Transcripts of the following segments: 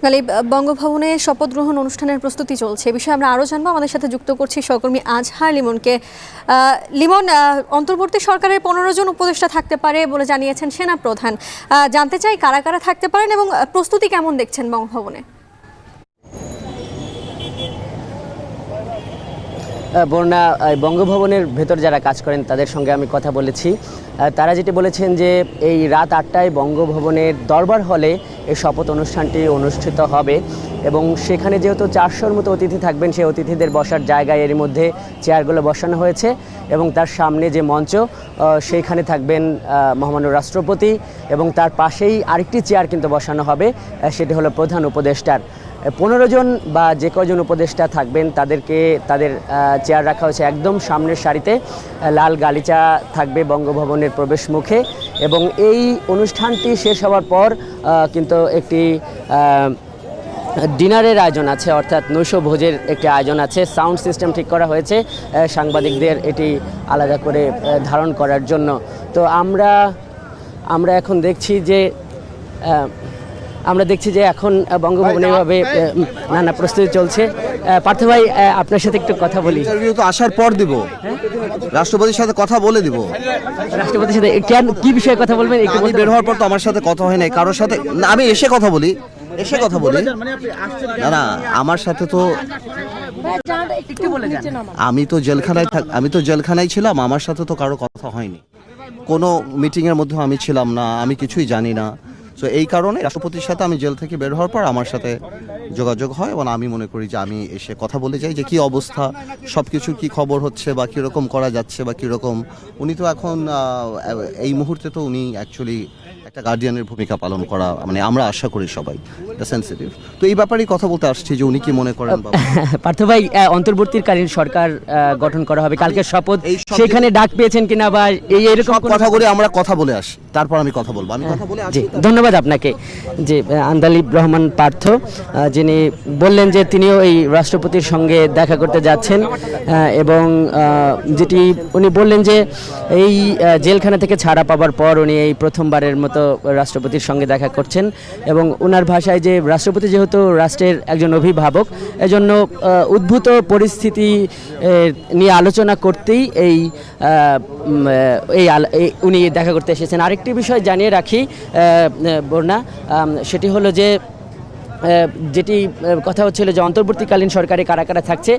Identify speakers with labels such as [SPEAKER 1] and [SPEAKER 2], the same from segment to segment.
[SPEAKER 1] গালিব, বঙ্গভবনে শপথ গ্রহণ অনুষ্ঠানের প্রস্তুতি চলছে। এ বিষয়ে আমরা আরও জানবো। আমাদের সাথে যুক্ত করছি সহকর্মী আজহার লিমনকে। লিমন, অন্তর্বর্তী সরকারের 15 জন উপদেষ্টা থাকতে পারে বলে জানিয়েছেন সেনাপ্রধান। জানতে চাই কারা কারা থাকতে পারেন এবং প্রস্তুতি কেমন দেখছেন বঙ্গভবনে?
[SPEAKER 2] বর্ণা, বঙ্গভবনের ভেতর যারা কাজ করেন তাদের সঙ্গে আমি কথা বলেছি। তারা যেটি বলেছেন যে এই রাত 8টায় বঙ্গভবনের দরবার হলে এই শপথ অনুষ্ঠানটি অনুষ্ঠিত হবে এবং সেখানে যেহেতু 400-র মতো অতিথি থাকবেন, সেই অতিথিদের বসার জায়গায় এর মধ্যে চেয়ারগুলো বসানো হয়েছে এবং তার সামনে যে মঞ্চ সেইখানে থাকবেন মহামান্য রাষ্ট্রপতি এবং তার পাশেই আরেকটি চেয়ার কিন্তু বসানো হবে, সেটি হলো প্রধান উপদেষ্টার। 15 জন বা যে কজন উপদেষ্টা থাকবেন তাদেরকে তাদের চেয়ার রাখা হয়েছে একদম সামনের সারিতে। লাল গালিচা থাকবে বঙ্গভবনের প্রবেশ মুখে এবং এই অনুষ্ঠানটি শেষ হওয়ার পর কিন্তু একটি ডিনারের আয়োজন আছে, অর্থাৎ নৈশভোজের একটি আয়োজন আছে। সাউন্ড সিস্টেম ঠিক করা হয়েছে সাংবাদিকদের এটি আলাদা করে ধারণ করার জন্য। তো আমরা এখন দেখছি যে এখন বঙ্গভবনে এভাবে নানা প্রস্তুতি চলছে। পার্থ ভাই, আপনার সাথে একটু কথা বলি।
[SPEAKER 3] ইন্টারভিউ তো আসার পর দিব, রাষ্ট্রপতির সাথে কথা বলে দিব।
[SPEAKER 2] রাষ্ট্রপতির সাথে কি বিষয়ে কথা বলবেন?
[SPEAKER 3] আমি বের হওয়ার পর তো আমার সাথে কথা হয় নাই কারোর সাথে। না, আমি এসে কথা বলি না, আমার সাথে তো আমি তো জেলখানায় ছিলাম, আমার সাথে তো কারো কথা হয়নি। কোনো মিটিংয়ের মধ্যে আমি ছিলাম না, আমি কিছুই জানি না। তো এই কারণে রাষ্ট্রপতির সাথে আমি জেল থেকে বের হওয়ার পর আমার সাথে যোগাযোগ হয় এবং আমি মনে করি যে আমি এসে কথা বলে যাই যে কি অবস্থা, সব কিছুর কী খবর হচ্ছে বা কীরকম করা যাচ্ছে বা কীরকম। উনি তো এখন এই মুহূর্তে তো উনি অ্যাকচুয়ালি একটা গার্ডিয়ানের ভূমিকা পালন করা, মানে আমরা আশা করি সবাই সেন্সিটিভ। তো এই ব্যাপারেই কথা বলতে আসছি যে উনি কি মনে করেন।
[SPEAKER 2] পার্থ ভাই, অন্তর্বর্তীকালীন সরকার গঠন করা হবে, কালকে শপথ, সেখানে ডাক পেয়েছেন কিনা বা এইরকম
[SPEAKER 3] কথা বলে আমরা কথা বলে আসি, তারপর আমি কথা বলবো। আমি কথা বলে আসি।
[SPEAKER 2] ধন্যবাদ আপনাকে। যে আন্দালিব রহমান পার্থ, যিনি বললেন যে তিনিও এই রাষ্ট্রপতির সঙ্গে দেখা করতে যাচ্ছেন এবং যেটি উনি বললেন যে এই জেলখানা থেকে ছাড়া পাওয়ার পর উনি এই প্রথমবারের মতো রাষ্ট্রপতির সঙ্গে দেখা করছেন এবং ওনার ভাষায় যে রাষ্ট্রপতি যেহেতু রাষ্ট্রের একজন অভিভাবক, এজন্য উদ্ভূত পরিস্থিতি নিয়ে আলোচনা করতেই উনি দেখা করতে এসেছেন। আরেকটি বিষয় জানিয়ে রাখি বর্ণা, সেটি হলো যে যেটি কথা হচ্ছিল যে অন্তর্বর্তীকালীন সরকারে কারা কারা থাকছে,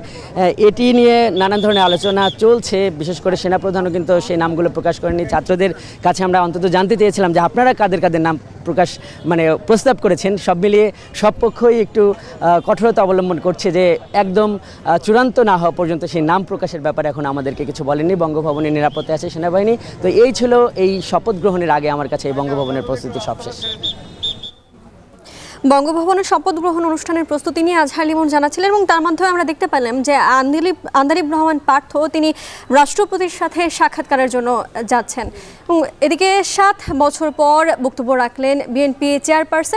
[SPEAKER 2] এটি নিয়ে নানান ধরনের আলোচনা চলছে। বিশেষ করে সেনাপ্রধানও কিন্তু সেই নামগুলো প্রকাশ করেনি। ছাত্রদের কাছে আমরা অন্তত জানতে চেয়েছিলাম যে আপনারা কাদের কাদের নাম প্রস্তাব করেছেন। সব মিলিয়ে সব পক্ষই একটু কঠোরতা অবলম্বন করছে যে একদম চূড়ান্ত না হওয়া পর্যন্ত সেই নাম প্রকাশের ব্যাপারে এখন আমাদেরকে কিছু বলেননি। বঙ্গভবনের নিরাপত্তা আছে সেনাবাহিনী। তো এই ছিল এই শপথ গ্রহণের আগে আমার কাছে এই বঙ্গভবনের প্রস্তুতি সবশেষ।
[SPEAKER 1] বঙ্গভবনের শপথ গ্রহণ অনুষ্ঠানের প্রস্তুতি নিয়ে আজহার লিমন জানাচ্ছিলেন এবং তার মাধ্যমে আমরা দেখতে পেলাম যে আন্দালিব রহমান পার্থ তিনি রাষ্ট্রপতির সাথে সাক্ষাৎকারের জন্য যাচ্ছেন এবং এদিকে 7 বছর পর বক্তব্য রাখলেন বিএনপি চেয়ারপারসন